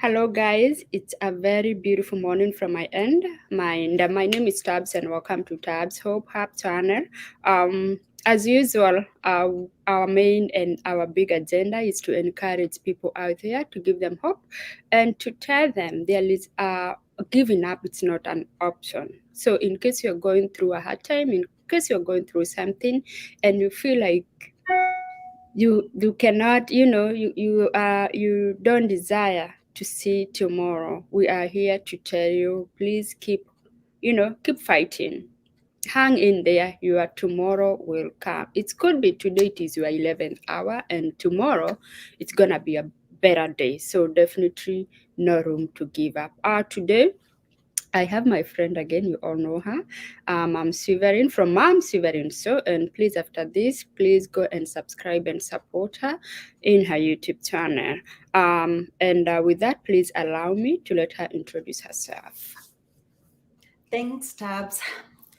Hello, guys. It's a very beautiful morning from my end. My name is Tabs, and welcome to Tabs Hope Hub channel. As usual, our main and our big agenda is to encourage people out there, to give them hope, and to tell them there is giving up. It's not an option. So, in case you're going through a hard time, in case you're going through something, and you feel like you cannot, you don't desire to see tomorrow, we are here to tell you, please keep fighting. Hang in there, your tomorrow will come. It could be today, it is your 11th hour, and tomorrow it's gonna be a better day. So definitely no room to give up. Today I have my friend again, you all know her. Mom Severin from Mom Severin. So, and please, after this, please go and subscribe and support her in her YouTube channel. And with that, please allow me to let her introduce herself. Thanks, Tabs.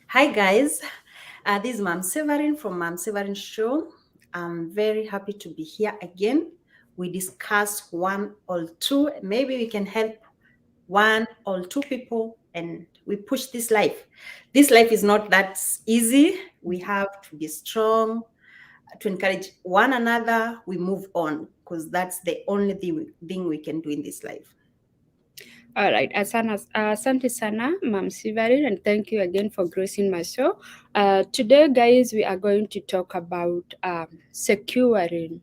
Hi, guys. This is Mom Severin from Mom Severin Show. I'm very happy to be here again. We discuss one or two, maybe we can help one or two people, and we push this life. This life is not that easy. We have to be strong, to encourage one another. We move on because that's the only thing we can do in this life. All right, asante sana, Ma'am Sivarin, and thank you again for gracing my show. Today, guys, we are going to talk about securing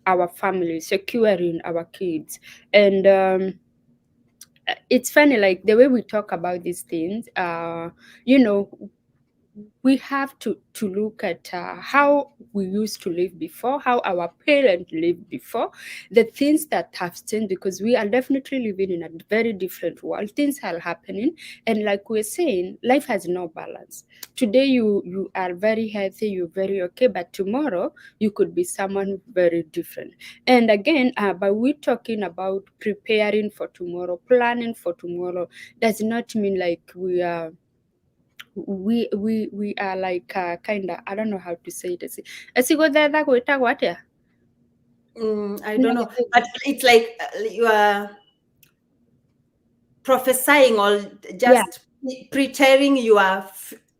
our family, securing our kids, and it's funny, like the way we talk about these things. You know, we have to look at how we used to live before, how our parents lived before, the things that have changed, because we are definitely living in a very different world. Things are happening, and like we're saying, life has no balance. Today you are very healthy, you're very okay, but tomorrow you could be someone very different. And again, but we're talking about preparing for tomorrow, planning for tomorrow. Does not mean like we are like kind of, I don't know how to say it. Esigodhetha gwĩtagwo atĩa? I don't know, but it's like you are prophesying or just preparing you are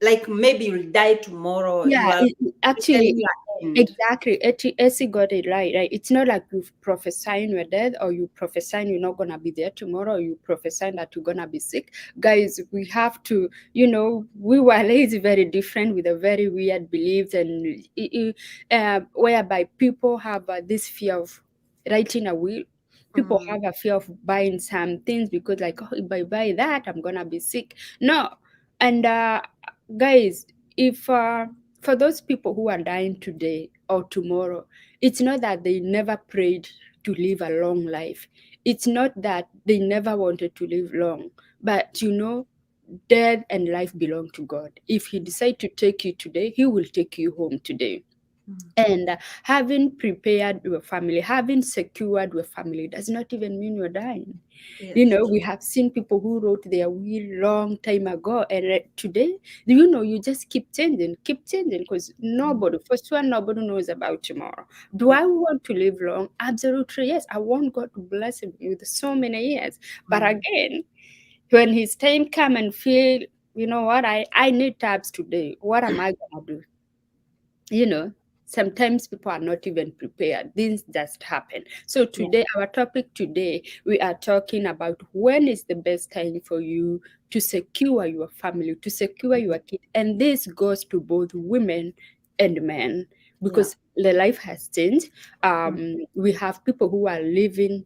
like maybe you'll die tomorrow. Yeah, actually, end. exactly. Essie got it right. It's not like you prophesying your death, or you prophesying you're not gonna be there tomorrow, or you prophesying that you're gonna be sick. Guys, we have to, we were raised very different with a very weird beliefs, and whereby people have this fear of writing a will. People have a fear of buying some things because, like, oh, if I buy that, I'm gonna be sick. No, and guys, if for those people who are dying today or tomorrow, it's not that they never prayed to live a long life. It's not that they never wanted to live long, but death and life belong to God. If He decides to take you today, He will take you home today. And having prepared your family, having secured your family, does not even mean you're dying. Yes. We have seen people who wrote their will long time ago, and today, you just keep changing, because nobody, for sure, nobody knows about tomorrow. Do I want to live long? Absolutely, yes. I want God to bless me with so many years. But again, when His time come and feel, you know what, I need tabs today. What am I gonna do? Sometimes people are not even prepared. Things just happen. So today, our topic today, we are talking about when is the best time for you to secure your family, to secure your kid. And this goes to both women and men, because the life has changed. We have people who are living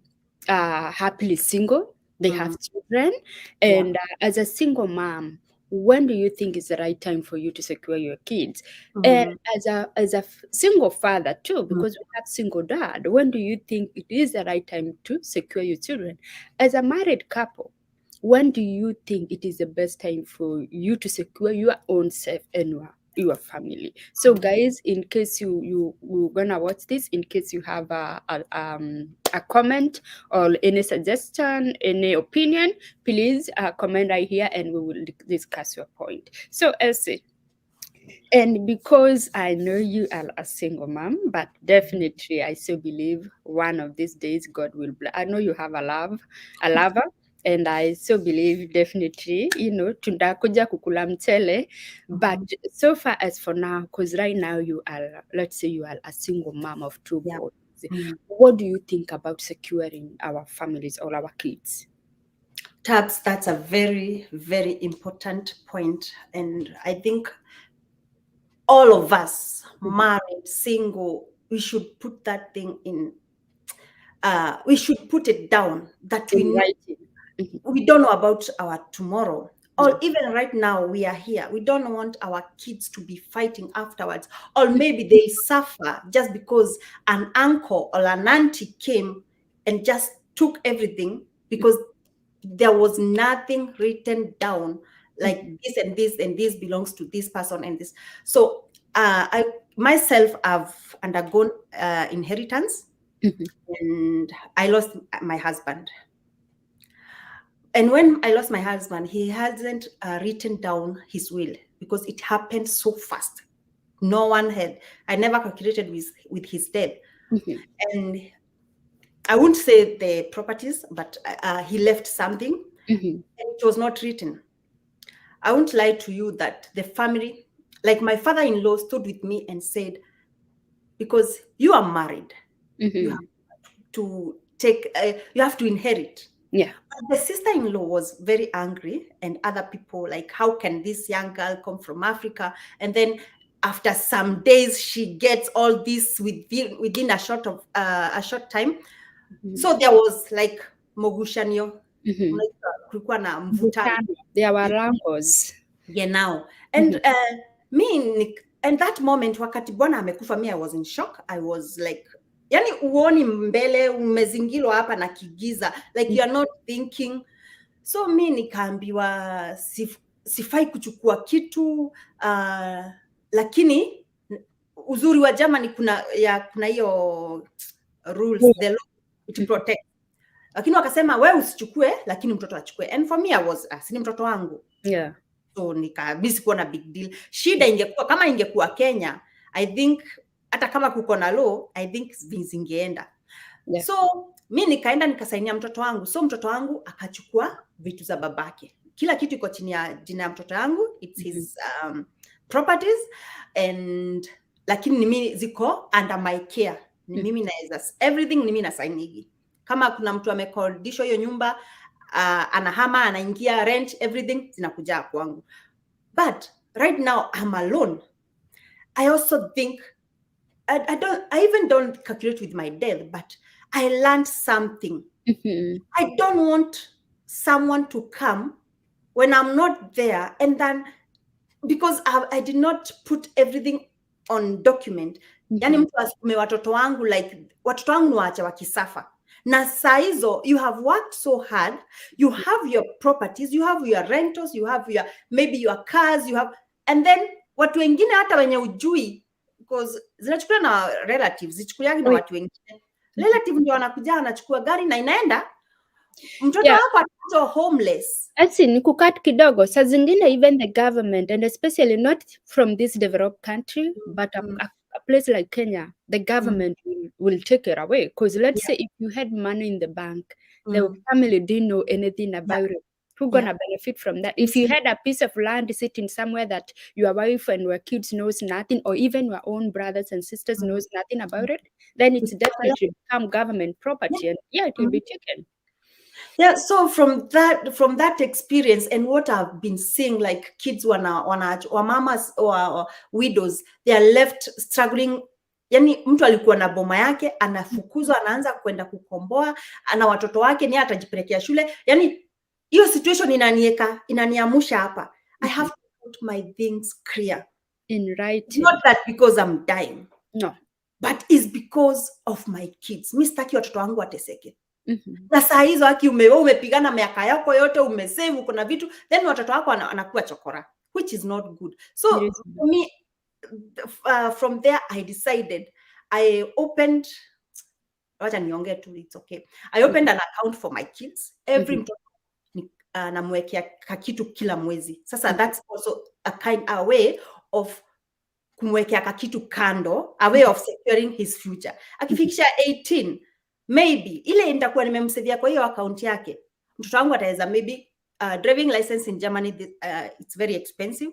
happily single. They have children. And as a single mom, when do you think is the right time for you to secure your kids? And as a single father too, because we have single dad, when do you think it is the right time to secure your children? As a married couple, when do you think it is the best time for you to secure your own self and your family? So guys, in case you're gonna watch this, in case you have a comment or any suggestion, any opinion, please comment right here and we will discuss your point. So Elsie, And because I know you are a single mom, but definitely I still believe one of these days God will bless. I know you have a lover, and I still believe definitely, tundakuja kukula mchele. But Mhm. so far as for now, because right now you are, let's say you are a single mom of two Yeah. boys. Mm. What do you think about securing our families or our kids? Tabs, that's a very, very important point. And I think all of us, Mhm. married, single, we should put that thing in, we should put it down that In writing. Mhm. we don't know about our tomorrow. Yeah. Or even right now, we are here. We don't want our kids to be fighting afterwards. Or maybe they suffer just because an uncle or an auntie came and just took everything because there was nothing written down like Mhm. this and this and this belongs to this person and this. So I myself have undergone inheritance, Mhm. and I lost my husband. And when I lost my husband, he hasn't written down his will because it happened so fast. No one had. I never calculated with his death, Mhm. and I won't say the properties, but he left something, Mhm. and it was not written. I won't lie to you that the family, like my father-in-law, stood with me and said, "Because you are married, you have Mhm. to take, you have to inherit." Yeah. The sister-in-law was very angry, and other people like, how can this young girl come from Africa? And then after some days, she gets all this within a short time. Mhm. So there was like mogushanio, Mhm. unajua kulikuwa na mvutano. Mvutano. There were wrangles. Yeah, now. Mhm. And and that moment wakati bwana amekufa, me I was in shock. I was like, yani uoni mbele, umezingirwa hapa na kigiza, like you are not thinking. So mi nikaambiwa sifai kuchukua kitu, lakini uzuri wa Germany kuna hiyo rules, the law it Mhm. protect. Lakini wakasema wewe usichukue, lakini mtoto achukue. And for me I was si ni mtoto wangu. Yeah. So nikabisi kuwa na big deal. Shida ingekuwa kama ingekuwa Kenya, I think hata kama kuko na law, I think zingeenda. Yeah. So mi nikaenda nikasainia mtoto wangu. So mtoto wangu akachukua vitu za babake. Kila kitu iko chini ya jina ya mtoto wangu. It's his properties, and lakini ni mimi ziko under my care. Ni mimi naweza everything ni mimi nasainigi. Kama kuna mtu amekodishwa hiyo nyumba, anahama, anaingia rent, everything zinakuja kwangu. But right now I'm alone. I also think I even don't calculate with my death, but I learned something. Mhm. I don't want someone to come when I'm not there, and then because I did not put everything on document. Yani Mhm. mtu asukume watoto wangu, like watoto wangu ni waache wakisafa. Na saa hizo you have worked so hard, you have your properties, you have your rentals, you have your maybe your cars, you have, and then watu wengine hata wenye ujui, because zinachukuliwa na relatives, zichukuliagi na Oh, watu wengine. Relative ndio wanakuja wanachukua gari na inaenda, mtoto yeah. wako atakuwa homeless. Asi ni kukat kidogo. Saa zingine even the government, and especially not from this developed country, but a place like Kenya, the government will take it away. Because let's say if you had money in the bank, the family didn't know anything about it. Who gonna benefit from that? If you had a piece of land sitting somewhere that your wife and your kids knows nothing, or even your own brothers and sisters knows nothing about it, then it's definitely become government property, and yeah, it will be taken. Yeah, so from that experience and what I've been seeing, like kids wamamas or widows, they are left struggling. Yani mtu alikuwa na boma yake, anafukuzwa, anaanza kwenda kukomboa, ana watoto wake, ni atajipelekea shule. Yani hiyo situation inaniamusha hapa. I have to put my things clear. In writing. Not that because I'm dying. No. But it's because of my kids. Mi sitaki watoto wangu wateseke. Mm-hmm. Na saa hizo haki umepigana miaka yako yote, umesave, kuna vitu, then watoto wako anakuwa chokora, which is not good. So for me, from there I decided, I opened, wacha niongee tu, it's okay. I opened an account for my kids. Every mtoto namwekea kakitu kila mwezi. Sasa that's also a way of kumwekea kakitu kando, a way of securing his future. Akifikisha 18 maybe ile nitakuwa nimemsevia kwa hiyo account yake, mtoto wangu ataweza maybe driving license in Germany, it's very expensive.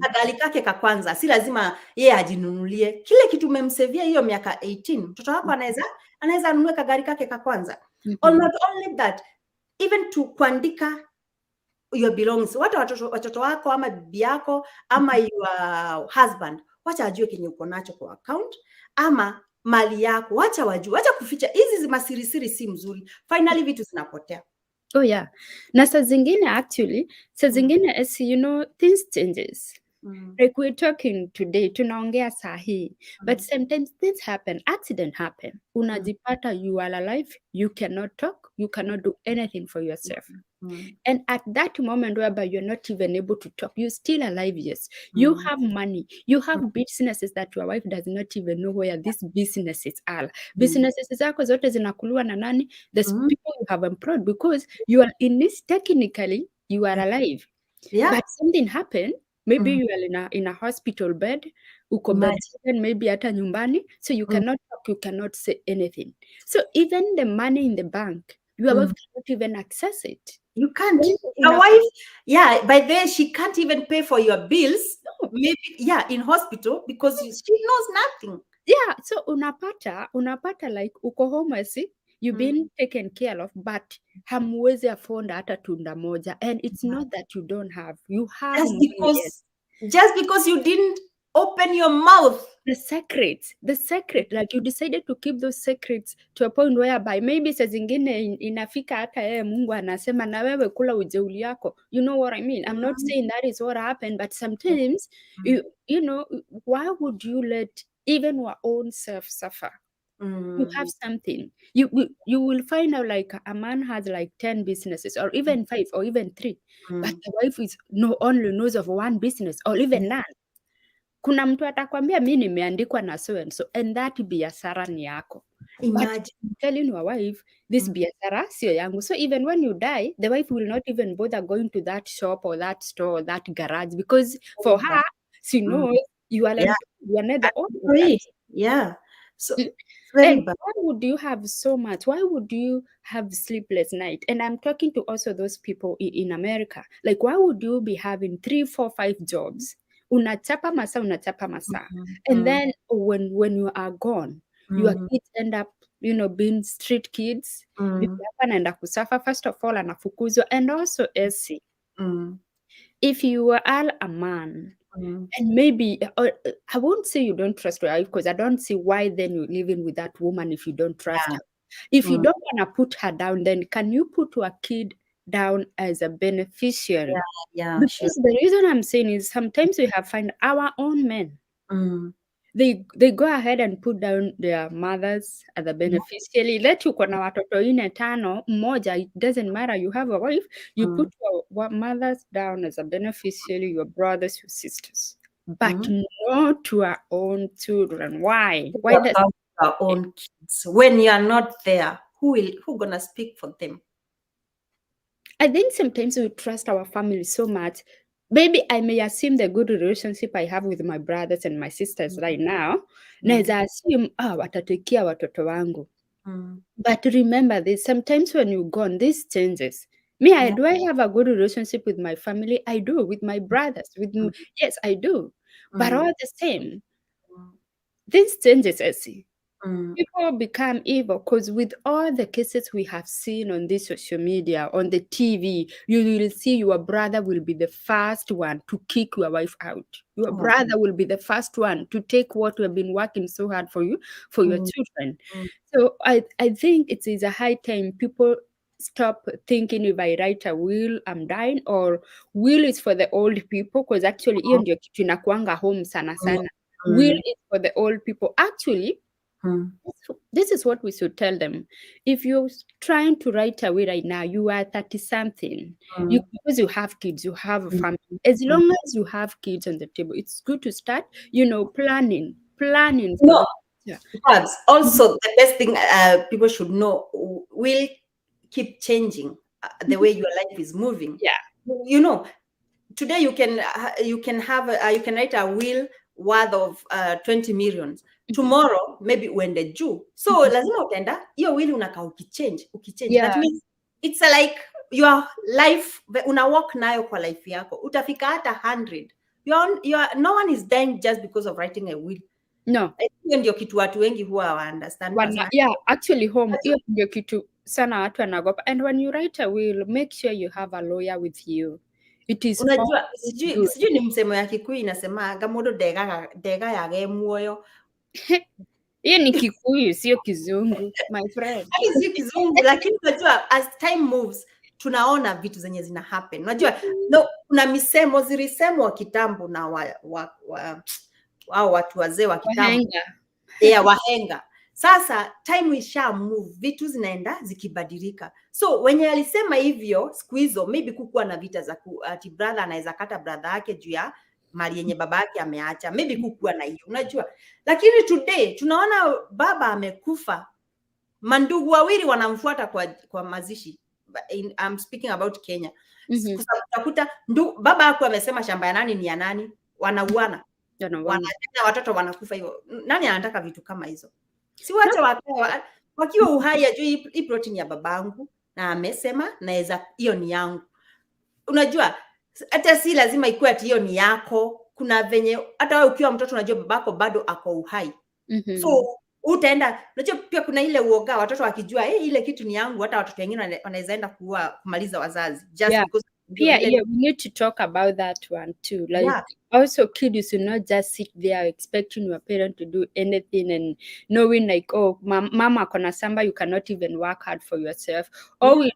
Kagari kake ka kwanza si lazima yeye ajinunulie kile kitu umemsevia hiyo miaka 18. Mtoto wako anaweza anunue kagari kake ka kwanza. Or not only that, even to kuandika your belongings, watoto wako ama bibi yako ama your husband, wacha ajue kenye uko nacho kwa account ama mali yako, wacha wajue, wacha kuficha. Hizi masirisiri si mzuri, finally vitu zinapotea. Oh yeah. Na saa zingine actually, saa zingine as you know, things changes. Like we're talking today, tunaongea sahi, but sometimes things happen, accident happen. Unajipata you are alive, you cannot talk, you cannot do anything for yourself. And at that moment whereby you're not even able to talk, you're still alive, yes. You have money, you have businesses that your wife does not even know where these businesses are. Businesses zako zote zinakuliwa na nani? There's people you have employed because you are in this, technically, you are alive. Yeah. But something happened. Maybe you are in a hospital bed, uko bedridden, maybe hata nyumbani, so you cannot talk, you cannot say anything. So even the money in the bank, your wife cannot even access it. You can't. Your wife, yeah, by then she can't even pay for your bills. No. Maybe, yeah, in hospital because she knows nothing. Yeah, so unapata like uko homeless, you've been taken care of, but hamwezi afford hata tunda moja. And it's not that you don't have. You have just because you didn't open your mouth. The secret, like you decided to keep those secrets to a point whereby maybe saa zingine inafika hata yeye Mungu anasema na wewe kula ujeuli yako. You know what I mean? I'm not saying that is what happened, but sometimes, you know, why would you let even your own self suffer? You have something. You will find out like a man has like 10 businesses or even 5 or even 3, but the wife only knows of one business or even none. Kuna mtu atakwambia mimi nimeandikwa na so and so, and that biashara ni yako. Imagine telling your wife this biashara sio yangu. So even when you die, the wife will not even bother going to that shop or that store or that garage because for her, she knows you are like you are not the owner. Yeah. So and why would you have so much? Why would you have sleepless night? And I'm talking to also those people in America. Like, why would you be having 3, 4, 5 jobs? Unachapa masa. And then when you are gone, your kids end up, you know, being street kids. Anaenda kusuffer first of all, anafukuzwa. And also, Essie, if you are a man, and maybe, I won't say you don't trust your wife because I don't see why then you're living with that woman if you don't trust her. If you don't want to put her down, then can you put your kid down as a beneficiary? Because the reason I'm saying is sometimes we have find our own men. They go ahead and put down their mothers as a beneficiary. Let you kona watoto 4, 5 mmoja, it doesn't matter. You have a wife, you put your mothers down as a beneficiary, your brothers, your sisters, but not to our own children. Why? Why does our own kids? When you are not there, who gonna speak for them? I think sometimes we trust our family so much. Maybe I may assume the good relationship I have with my brothers and my sisters right now. Naeza assume, watatekia watoto wangu. But remember this, sometimes when you're gone, this changes. Do I have a good relationship with my family? I do, with my brothers. Yes, I do. But all the same, this changes, Essie. People become evil because with all the cases we have seen on this social media, on the TV, you will see your brother will be the first one to kick your wife out. Your brother will be the first one to take what we have been working so hard for you, for your children. So I think it is a high time people stop thinking if I write a will, I'm dying, or will is for the old people, because actually hiyo ndio kitu inakuanga home sana sana. Will is for the old people. Actually, this is what we should tell them. If you're trying to write a will right now, you are 30-something. Because you have kids, you have a family. As long as you have kids on the table, it's good to start, planning. No, but also the best thing people should know, will keep changing the way your life is moving. Yeah. Today you can write a will worth of 20 millions. Tomorrow maybe uende juu. So lazima utaenda hiyo will unakaa ukichange. Yeah. That means it's like your life una walk nayo kwa life yako. Utafika hata 100. No one is dying just because of writing a will. No. Hiyo ndio kitu watu wengi huwa understand. Yeah, actually home hiyo ndio kitu sana watu wanagopa. And when you write a will, make sure you have a lawyer with you. It is unajua sijui ni msemo ya Kikuyu inasema mundu ndega yage muoyo. Hiyo ni Kikuyu sio Kizungu, my friend. Sio Kizungu, lakini unajua as time moves tunaona vitu zenye zina happen. Unajua kuna misemo zilisemwa kitambo na watu wazee wa kitambo. Wahenga. Sasa time isha move, vitu zinaenda zikibadilika. So wenye alisema hivyo siku hizo maybe kukuwa na vita za ati brother anaweza kata brother yake juu ya mali yenye baba yake ameacha, maybe kukuwa na hiyo, unajua. Lakini today tunaona baba amekufa, mandugu wawili wanamfuata kwa mazishi. I'm speaking about Kenya. Utakuta baba yako amesema shamba ya nani ni ya nani, wanauana. Watoto wanakufa hivyo. Nani anataka vitu kama hizo? Si wache wakiwa uhai ajue hii protein ya babangu na amesema naweza hiyo ni yangu. Unajua hata si lazima ikuwe ati hiyo ni yako. Kuna venye hata wewe ukiwa mtoto unajua babako bado ako uhai. So utaenda, unajua pia kuna ile uoga watoto wakijua ile kitu ni yangu, hata watoto wengine wanaweza enda kumaliza wazazi just because. Yeah, we need to talk about that one too. Like also kids, you should not just sit there expecting your parent to do anything and knowing like, oh, mama kona samba, you cannot even work hard for yourself. Or we're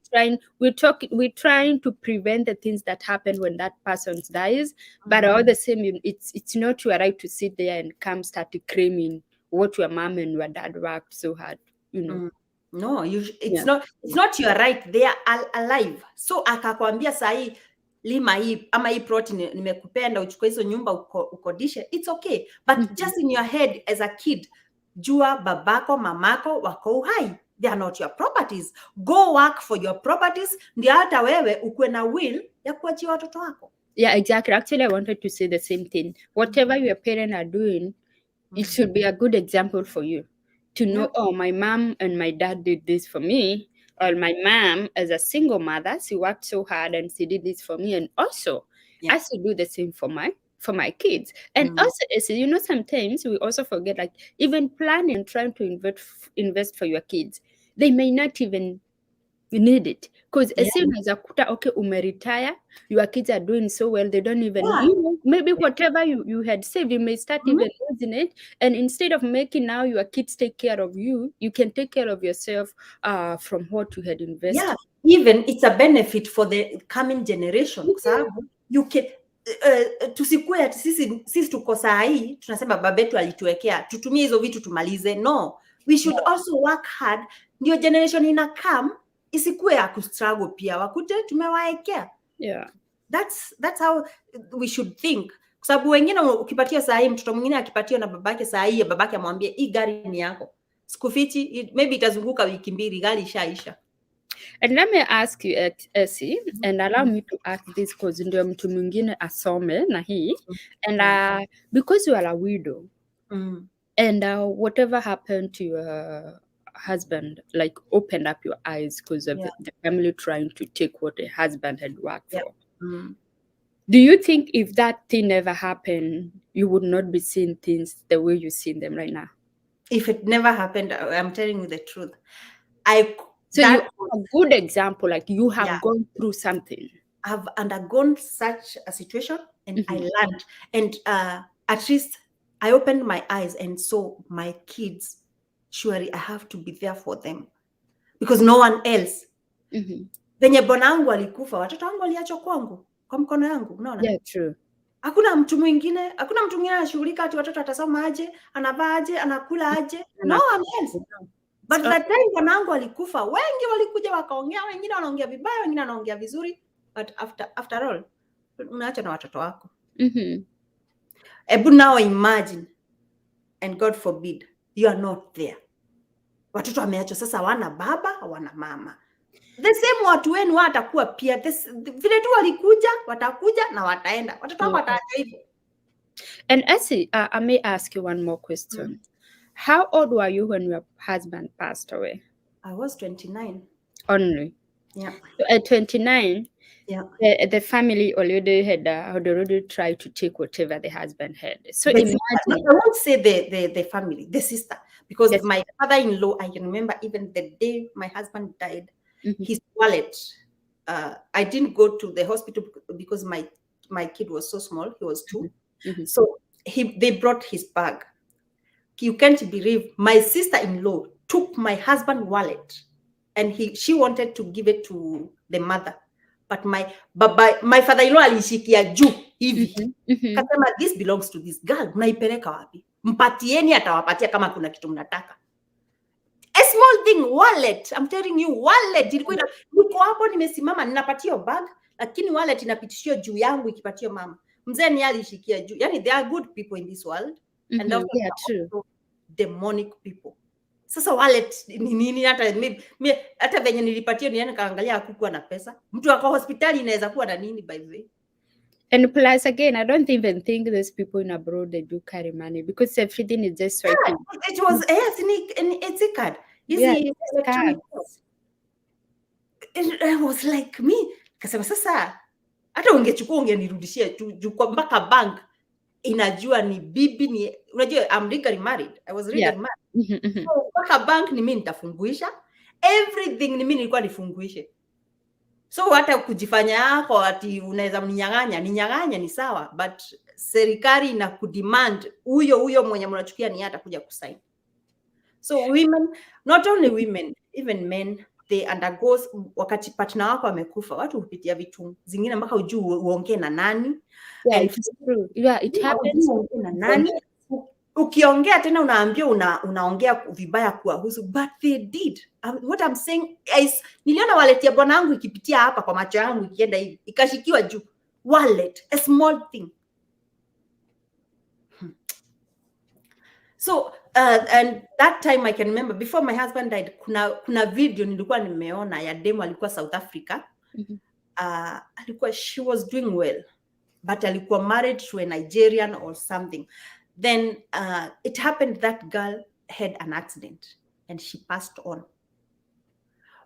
trying to prevent the things that happen when that person dies, but all the same, it's not your right to sit there and come start claiming what your mom and your dad worked so hard, you know. No, it's not your right. They are alive. So akakwambia sahi lima hii ama hii protein nimekupenda uchukue hizo nyumba ukodishe, it's okay. But just in your head as a kid, jua babako mamako wako uhai. They are not your properties. Go work for your properties. Ndio hata wewe ukuwe na will ya kuachia watoto wako. Yeah, exactly. Actually, I wanted to say the same thing. Whatever your parents are doing, it should be a good example for you. To know, oh, my mom and my dad did this for me, or my mom as a single mother, she worked so hard and she did this for me, and also I should do the same for my kids. And also, you know, sometimes we also forget, like even planning and trying to invest for your kids, they may not even need it, because as soon as okay, retire, your kids are doing so well, they don't even maybe whatever you had saved, you may start even losing it, and instead of making now your kids take care of you, you can take care of yourself from what you had invested. Even it's a benefit for the coming generation. You can tusikue ati sisi tuko saa hii tunasema babetu alituwekea tutumie hizo vitu tumalize. No, we should also work hard, ndio generation ina come isikue ya kustruggle pia wakute tumewaekea. That's how we should think. Kwa sababu wengine ukipatia saa hii, mtoto mwingine akipatia na babake saa hii, babake amwambie hii gari ni yako, sikufichi, maybe itazunguka wiki mbili gari ishaisha. And let me ask you, Essie, and allow me to ask this because ndio mtu mwingine asome na hii, and because you are a widow, and whatever happened to your husband, like opened up your eyes because of the family trying to take what a husband had worked for. Do you think if that thing never happened, you would not be seeing things the way you see them right now? If it never happened, I'm telling you the truth. So you are a good example, like you have gone through something. I've undergone such a situation and I learned. And at least I opened my eyes and saw my kids. Surely I have to be there for them. Because no one else. Venye bwana wangu alikufa, watoto wangu waliachwa kwangu, kwa mkono yangu, unaona? Yeah, true. Hakuna mtu mwingine anashughulika ati watoto atasoma aje, anavaa aje, anakula aje. No one else. But that time bwanangu alikufa, wengi walikuja wakaongea, wengine wanaongea vibaya, wengine wanaongea vizuri, but after all unaacha na watoto wako. Ebu now imagine, and God forbid, you are not there. Watoto wameachwa sasa, wana baba, wana mama. The same watu wenu watakuwa pia, vile tu walikuja, watakuja na wataenda. Watoto wako wataachwa hivyo. And Essie, I may ask you one more question. How old were you when your husband passed away? I was 29. Only. Yeah. So at 29, Yeah. the family had already tried to take whatever the husband had. So The sister. No, imagine I won't say the family, the sister, because this. my father-in-law, I can remember even the day my husband died, Mhm, his wallet. I didn't go to the hospital because my kid was so small. He was mhm, 2, mhm. so they brought his bag. You can't believe my sister-in-law took my husband wallet, and she wanted to give it to the mother, but my father-in-law alishikia juu hivi, Mhm, mhm. kasema this belongs to this girl, mnaipeleka wapi? Mpatieni, atawapatia kama kuna kitu mnataka. A small thing, wallet. I'm telling you, wallet ilikuwa niko hapo nimesimama ninapatia bag, lakini wallet inapitishio juu yangu ikipatio mama. Mzee ni alishikia juu. Yani there are good people in this world, and Mhm, also yeah, true. demonic people. Sasa wallet ni nini? Hata venye nilipatia niende kaangalia hakukuwa na pesa. Mtu ako hospitali inaweza kuwa na nini by the way? And plus, again, I don't even think those people in abroad they do carry money because everything is just swiping. It was yes, it's a card. Yeah, Easy it's electronic. cards. It was like me. Kasema sasa hata ungechukua ungenirudishia juu kwa mpaka bank inajua ni bibi ni unajua I'm legally married. I was legally married. Mhm, mhm. So mpaka bank ni mimi nitafunguisha. Everything ni mimi nilikuwa nifunguishe. So hata kujifanya yako ati unaweza ninyang'anya ni sawa, but serikali ina kudemand huyo mwenye mnachukia ni hata kuja kusign. So women, not only women, even men, they undergo, wakati partner wako amekufa, watu hupitia vitu zingine mpaka ujue uongee na nani. Yeah, And it is true. Yeah, it happens. uongee na nani. Ukiongea tena unaambia unaongea vibaya kuwahusu, but they did. What I'm saying is, niliona wallet ya bwana wangu ikipitia hapa kwa macho yangu ikienda hivi, ikashikiwa juu. Wallet, a small thing. So and that time I can remember before my husband died, kuna video nilikuwa nimeona ya demo alikuwa South Africa. Alikuwa, she was doing well, but alikuwa married to a Nigerian or something. Then it happened that girl had an accident and she passed on.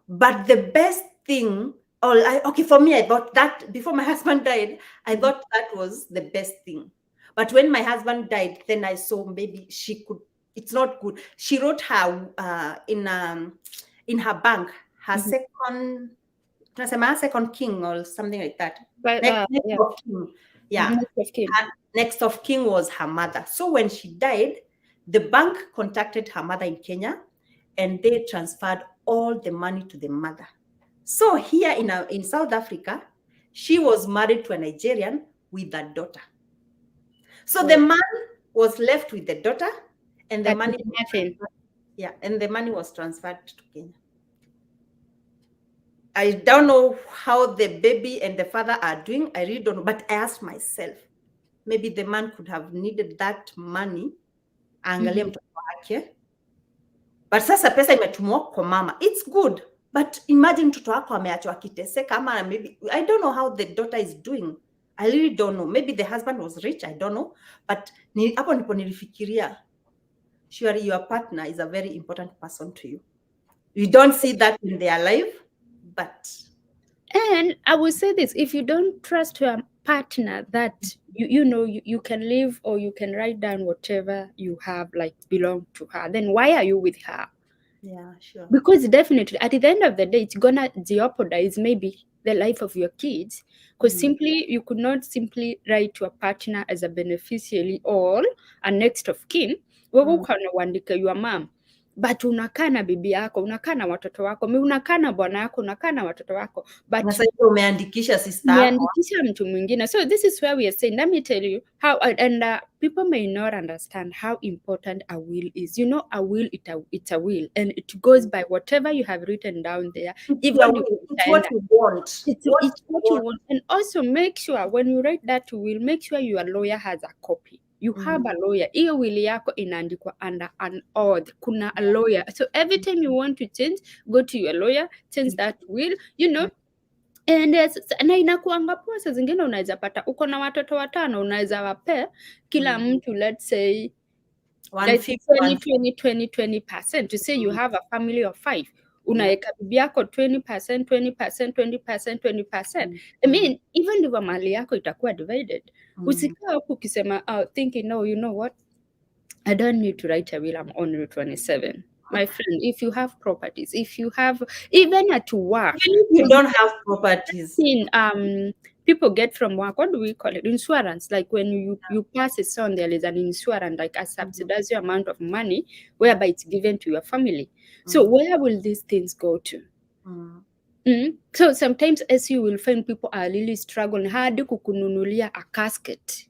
But the best thing, okay, for me, I thought that before my husband died, I thought that was the best thing. But when my husband died, then I saw maybe she could, it's not good. She wrote her in her bank, her second king or something like that. But, Next yeah. of king. Yeah. Next of kin. Next of kin was her mother. So when she died, the bank contacted her mother in Kenya and they transferred all the money to the mother. So here in South Africa, she was married to a Nigerian with a daughter. So the man was left with the daughter and the money and the money was transferred to Kenya. I don't know how the baby and the father are doing. I really don't know. But I asked myself, maybe the man could have needed that money. Angalia mtoto wake. But sasa pesa imetumwa kwa mama. It's good. But imagine mtoto wako ameachwa akiteseka ama maybe, I don't know how the daughter is doing. I really don't know. Maybe the husband was rich. I don't know. But hapo ndipo nilifikiria, surely your partner is a very important person to you. You don't see that in their life. But and I will say this, if you don't trust your partner that you can live or you can write down whatever you have like belong to her, then why are you with her? Yeah, sure. Because definitely at the end of the day it's gonna jeopardize maybe the life of your kids, because simply you could not simply write to a partner as a beneficiary or a next of kin. Wewe ukaandika your mom, but unakaa na bibi yako, unakaa na watoto wako, unakaa na bwana yako, unakaa na watoto wako, but sasa umeandikisha sister yako, umeandikisha mtu mwingine. So this is where we are saying, let me tell you how, and people may not understand how important a will is. You know, a will, it's a will, and it goes by whatever you have written down there. Even it's what you want. It's what you want. And also make sure when you write that will, make sure your lawyer has a copy. You have a lawyer. Hiyo will yako inaandikwa under an oath. Kuna a lawyer. So every time you want to change, go to your lawyer, change that will, And na inakuanga poa, saa zingine unaweza pata uko na watoto 5 unaweza wape kila mtu let's say like 20%. To say you have a family of 5, unaweka bibi yako 20%, 20%, 20%, 20%. I mean, even ndivyo mali yako itakuwa divided. Usikaa huku ukisema thinking, no, you know what, I don't need to write a will, I'm only 27. My friend, if you have properties, if you have, even at work, you don't have properties. People get from work, what do we call it? Insurance. Like when you pass a son, there is an insurance, like a subsidized amount of money, whereby it's given to your family. So where will these things go to? So sometimes as you will find people are really struggling hard kukununulia a casket.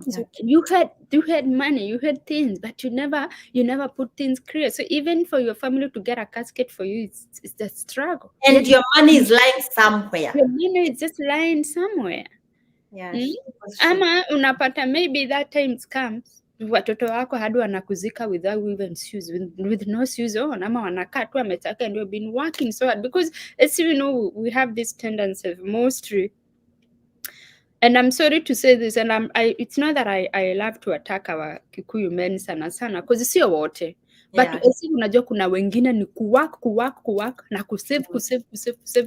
So you had money, you had things, but you never put things clear. So even for your family to get a casket for you, it's a struggle. And your money is lying somewhere. Your money is just lying somewhere. Ama unapata maybe that time comes, watoto wako hadi wanakuzika without even shoes, with no shoes on, ama wanakaa tu ametaka, and you've been working so hard, because as you know, we have this tendency of mostly. And I'm sorry to say this, and it's not that I love to attack our Kikuyu men sana sana, because sio wote. But unajua kuna wengine ni kuwork na kusave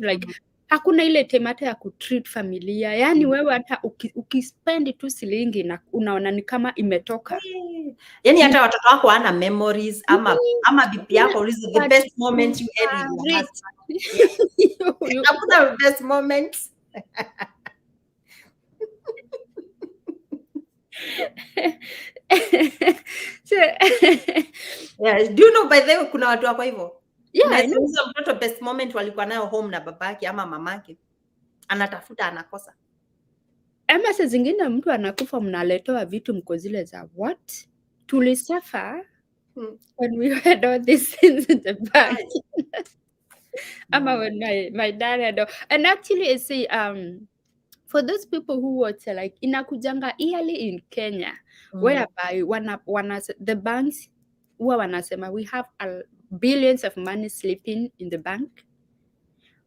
like hakuna ile temata ya kutreat familia. Yani wewe hata ukispend tu shilingi na unaona ni kama imetoka. Yani hata watoto wako wana memories ama bibi yako is the best moment you had in your husband. Hakuna the best moments. Do you know by the way kuna watu wako hivyo? Unaweza mtoto best moment walikuwa nayo home na babake ama mamake, anatafuta anakosa. Ama saa zingine mtu anakufa, mnaletewa vitu mko zile za what tulisuffer when we had all these things in the back. Ama when my dad had and actually I say for those people who watch, like inakujanga yearly in Kenya, whereby the banks huwa wanasema we have billions of money sleeping in the bank.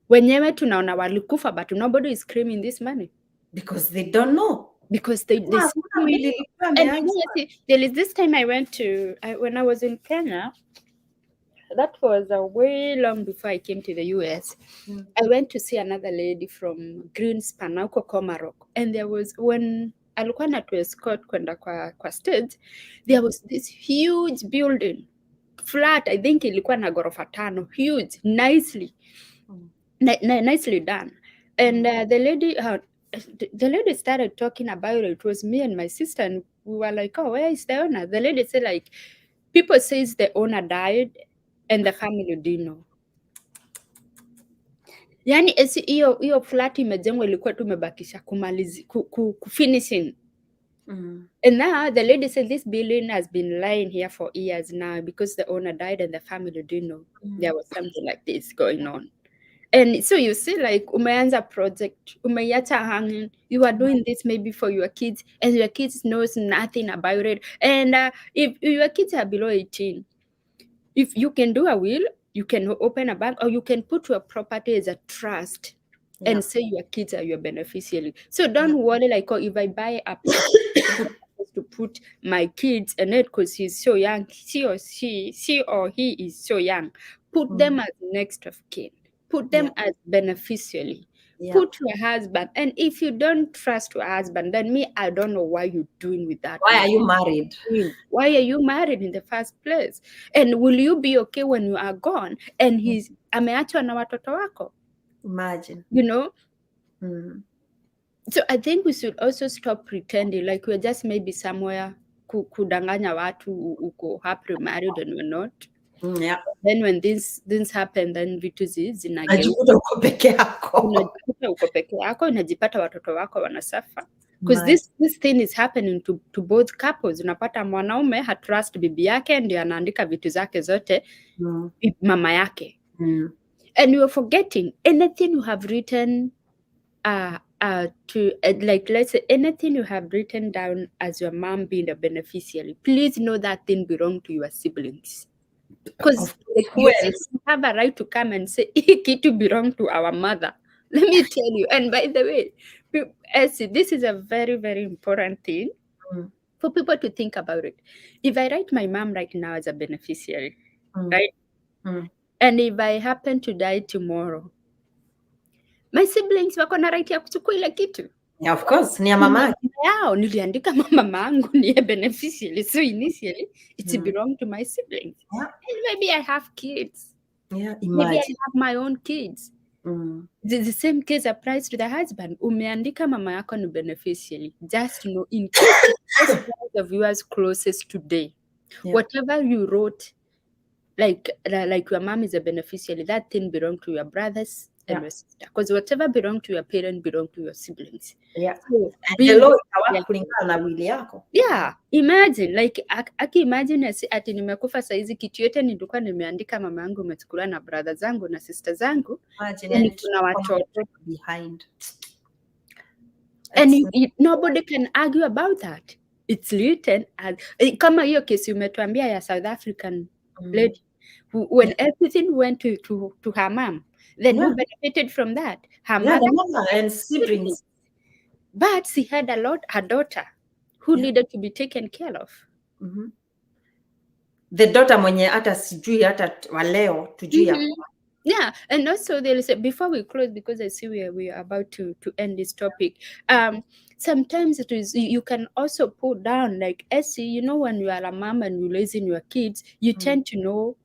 Wenyewe tunaona walikufa, but nobody is screaming this money because they don't know. Because they see. And there is this time I went to when I was in Kenya. That was way long before I came to the US. I went to see another lady from Greenspan, huko Komarok. And there was, when alikuwa na to escort kwenda kwa stage, there was this huge building, flat, I think ilikuwa na ghorofa 5, huge, nicely done. And the lady started talking about it. It was me and my sister, and we were like, oh, where is the owner? The lady said, like, people says the owner died and the family didn't know. Yani hiyo flat imejengwa ilikuwa tumebakisha finishing. And now the lady said this building has been lying here for years now because the owner died and the family didn't know there was something like this going on. And so you see, like, umeanza project, umeiacha hanging, you are doing this maybe for your kids, and your kids knows nothing about it. And if your kids are below 18, if you can do a will, you can open a bank, or you can put your property as a trust and say your kids are your beneficiary. So don't worry, like, oh, if I buy a property to put my kids in it because he's so young, she or he is so young, put them as next of kin. Put them as beneficiary. Put your husband. And if you don't trust your husband, then I don't know why you're doing with that. Why are you married? Why are you married in the first place? And will you be okay when you are gone and he's ameachwa na watoto wako? Imagine. You know? So I think we should also stop pretending like we're just maybe somewhere kudanganya watu uko happily married and we're not. Then when things happen, then vitu unajikuta uko peke yako, unajipata watoto wako wanasafa. Because this thing is happening to both couples. Unapata mwanaume hatrust bibi yake, ndio anaandika vitu zake zote mama yake. And you're forgetting anything you have written like, let's say anything you have written down as your mom being a beneficiary, please know that thing belongs to your siblings. Because you have a right to come and say, kitu belong to our mother. Let me tell you. And by the way, Essie, this is a very, very important thing Mm, for people to think about it. If I write my mom right now as a beneficiary, mm, right? mm. And if I happen to die tomorrow, my siblings wako na right ya kuchukua ile kitu. Yeah, of course, ni ya Ni mama. majina yao niliandika mama yangu niye beneficiary. So initially it Mm. belonged to my siblings. Yeah. And maybe I have kids. Yeah, Maybe I imagine. have my own kids. Mm. The same case applies to the husband. Umeandika mama yako ni beneficiary. Just to know, in case those of yours closest today, Yeah. whatever you wrote, like your mom is a beneficiary, that thing belongs to your brothers and Yeah. your sister. Because whatever belongs to your parent belongs to your siblings. Yeah. So And be the law very itawaka careful. kulingana na wili yako. Yeah, imagine like imagine ati nimekufa saizi kitu yote nilikuwa nimeandika mama yangu umechukuliwa na brother zangu na sister zangu, Imagine, yani and kuna watoto. behind. And It's- nobody can argue about that. It's written as kama hiyo kesi umetuambia ya South African lady when everything went to her mom, then who Yeah. benefited from that? Her Yeah, the mother. mother and siblings. But she had her daughter who Yeah. needed to be taken care of. Mhm. The daughter mwenye hata sijui hata wa leo tujui ya Yeah, and also there is before we close, because I see we are about to end this topic. Sometimes it is you can also put down like Essie, you know, when you are a mom and you're raising your kids, you tend to know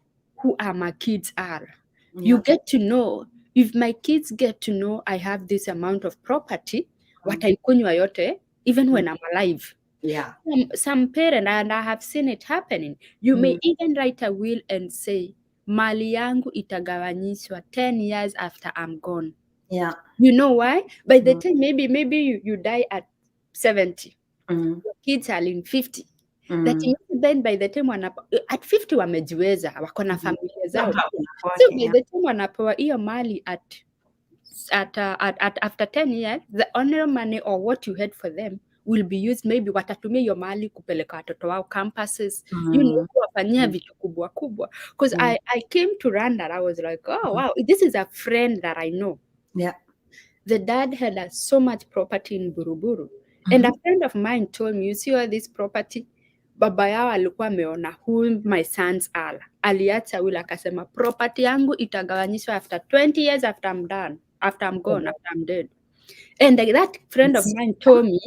who my kids are. You Yeah. get to know, if my kids get to know I have this amount of property, wataikunywa yote, even when I'm alive. Yeah. Some parent, and I have seen it happening, you may even write a will and say mali yangu itagawanyishwa 10 years after I'm gone. Yeah. You know why? By the time maybe you die at 70, your kids are in 50. That means then by the time at 50 wamejiweza, wako na familia zao. So by the time wanapewa hiyo mali at after 10 years, the only money or what you had for them will be used, maybe watatumia hiyo mali kupeleka watoto wao campuses, you know, kuwafanyia vitu kubwa kubwa. Because I came to Rwanda, I was like, oh wow, this is a friend that I know. Yeah. The dad had so much property in Buruburu. And a friend of mine told me, you see all this property, baba yao alikuwa ameona who my sons are. Aliacha will akasema property yangu itagawanyishwa after 20 years after I'm done, after I'm gone, after I'm dead. And that friend of mine told me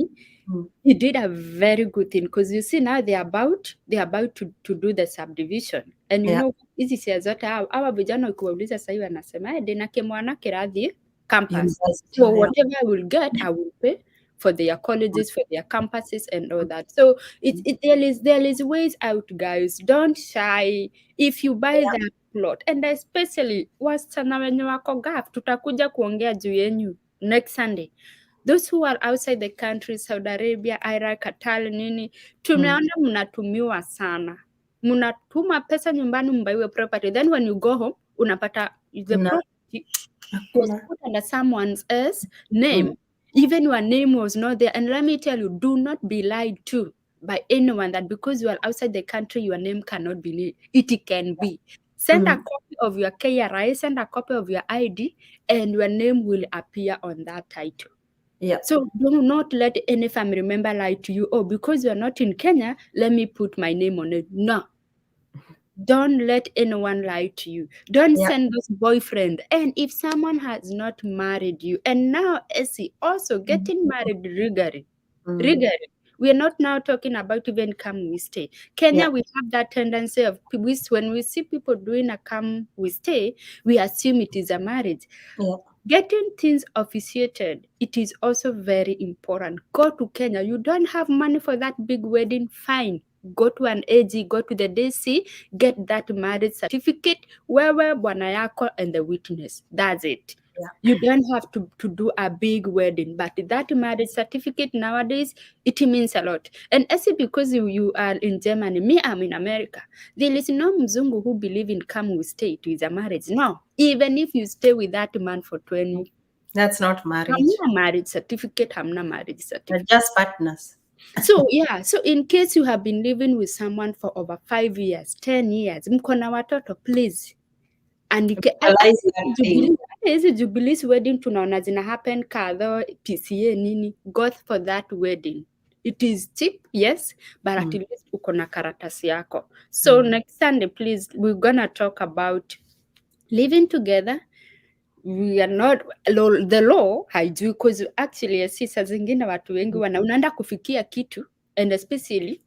he did a very good thing, because you see now they're about to do the subdivision. And you know, hizi sia zote hawa vijana ukiwauliza sasa hivi wanasema dinake mwana kiradhi campus. So whatever I will get, I will pay for their colleges, for their campuses and all that. So there is ways out, guys. Don't shy. If you buy that plot, and especially wasichana wenye wako gaf, tutakuja kuongea juu yenyu next Sunday. Those who are outside the country, Saudi Arabia, Iraq, Qatar, nini, tumeona mnatumiwa sana. Mnatuma pesa nyumbani mbaiwe property. Then when you go home, unapata the property was put under someone else's name. Even your name was not there. And let me tell you, do not be lied to by anyone that because you are outside the country, your name cannot be. It can be. Send a copy of your KRI, send a copy of your ID, and your name will appear on that title. Yeah. So do not let any family member lie to you. Oh, because you're not in Kenya, let me put my name on it. No. Don't let anyone lie to you. Don't send those boyfriend. And if someone has not married you, and now Essie also getting married regularly. We are not now talking about even come we stay. Kenya, we have that tendency of when we see people doing a come we stay, we assume it is a marriage. Yeah. Getting things officiated, it is also very important. Go to Kenya. You don't have money for that big wedding, fine. Go to an AG, go to the DC, get that marriage certificate, wewe bwana yako and the witness. That's it. Yeah. You don't have to do a big wedding, but that marriage certificate nowadays, it means a lot. And actually, because you are in Germany, me, I'm in America. There is no mzungu who believe in come we stay to is a marriage. No. Even if you stay with that man for 20, that's not marriage. Hamna marriage certificate, hamna marriage certificate. They're just partners. So yeah, so in case you have been living with someone for over 5 years, 10 years, mko na watoto, please and Realize that thing. hizi Jubilee's wedding tunaona zina happen kadho PCA nini, go for that wedding. It is cheap, yes, but at least uko na karatasi yako. So next Sunday, please, we're gonna talk about living together. We are not the law haijui, because actually si saa zingine watu wengi unaenda kufikia kitu, and especially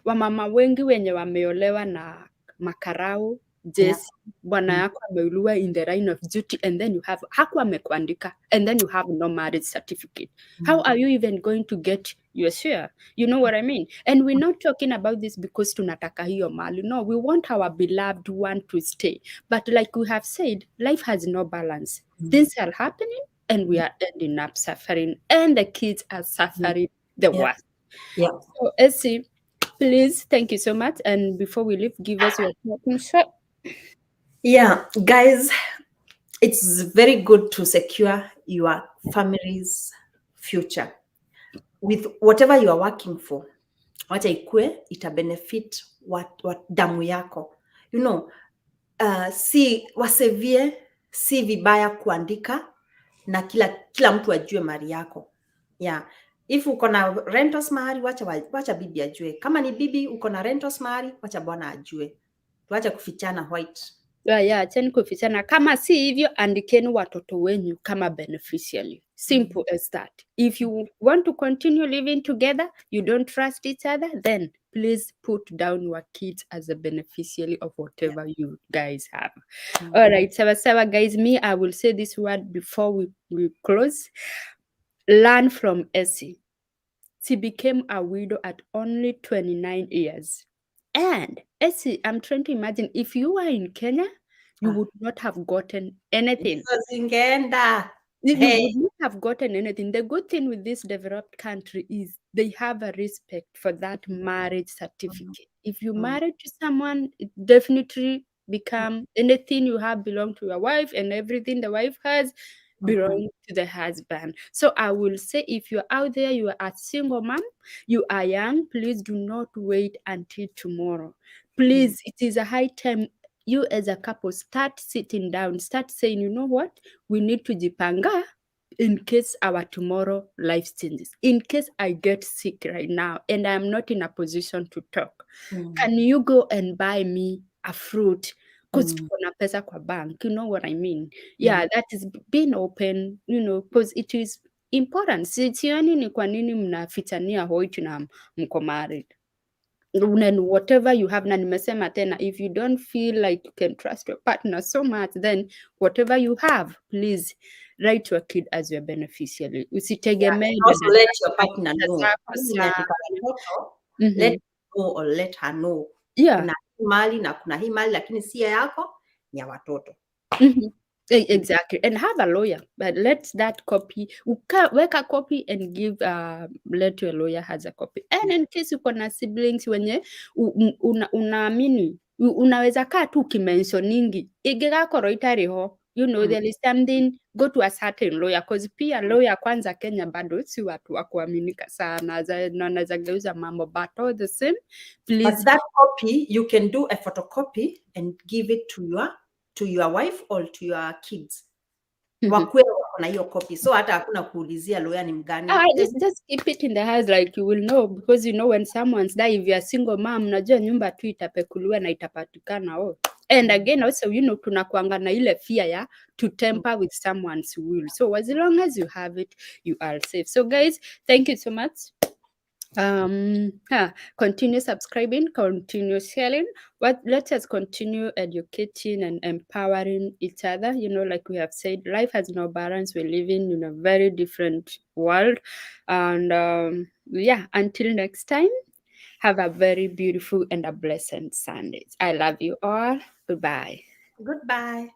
wamama wengi wenye wameolewa na makarau Jesse, bwana yako ameuliwa in the line of duty, and then you have haku amekuandika, and then you have no marriage certificate. How are you even going to get your share? You know what I mean? And we're not talking about this because tunataka hiyo mali. No, we want our beloved one to stay. But like we have said, life has no balance. Things are happening, and we are ending up suffering, and the kids are suffering the worst. Yeah. So Essie, please, thank you so much. And before we leave, give us your talking shot. Yeah, guys, it's very good to secure your family's future with whatever you are working for. Wacha ikue ita benefit what damu yako. You know, si wasevie, si vibaya kuandika na kila mtu ajue mali yako. Yeah. If uko na rentals mahali, wacha bibi ajue. Kama ni bibi uko na rentals mahali, wacha bwana ajue. Tuache kufichana white. Yeah, acheni kufichana. Kama si hivyo, andikeni watoto wenyu kama beneficiary. Simple as that. If you want to continue living together, you don't trust each other, then please put down your kids as a beneficiary of whatever you guys have. All right, sawa guys, me, I will say this word before we close. Learn from Essie. She became a widow at only 29 years. And Essie, I'm trying to imagine, if you were in Kenya, you would not have gotten anything. You would not have gotten anything. The good thing with this developed country is they have a respect for that marriage certificate. If you marry to someone, it definitely become anything you have belong to your wife, and everything the wife has belong to the husband. So I will say, if you're out there, you are a single mom, you are young, please do not wait until tomorrow. Please, it is a high time you as a couple start sitting down, start saying, you know what, we need to jipanga in case our tomorrow life changes. In case I get sick right now and I'm not in a position to talk, can you go and buy me a fruit? Because tuko na pesa kwa bank, you know what I mean? Yeah, that is being open, you know, because it is important. Sioni ni kwa nini mnafichania hoitu na mko married. And whatever you have, na nimesema tena, if you don't feel like you can trust your partner so much, then whatever you have, please write your kid as your beneficiary. Usitegemee also let your partner know. Let him know or let her know. Yeah. Kuna hii mali na kuna hii mali, lakini si yako, ni ya watoto. Exactly. And have a lawyer, but let that copy, weka copy and give, let your lawyer has a copy. And in case uko na siblings wenye unaamini, unaweza kaa tu ukimentioningi igigako roitariho, you know, there is something, go to a certain lawyer, because pia lawyer kwanza Kenya bado si watu wa kuaminika sana, wanaweza geuza mambo, but all the same, please. But that copy, you can do a photocopy and give it to your wife or to your kids. Wakwe wako na hiyo copy, so hata hakuna kuulizia lawyer ni mgani. Just keep it in the house, like you will know, because you know when someone's die, if you're a single mom, najua nyumba tu itapekuliwa na itapatikana. And again, also, you know, tunakuanga na ile fear ya to tamper with someone's will. So as long as you have it, you are safe. So guys, thank you so much. Continue subscribing, continue sharing. Let us continue educating and empowering each other. You know, like we have said, life has no balance. We're living in a very different world. And until next time, have a very beautiful and a blessed Sunday. I love you all. Goodbye. Goodbye.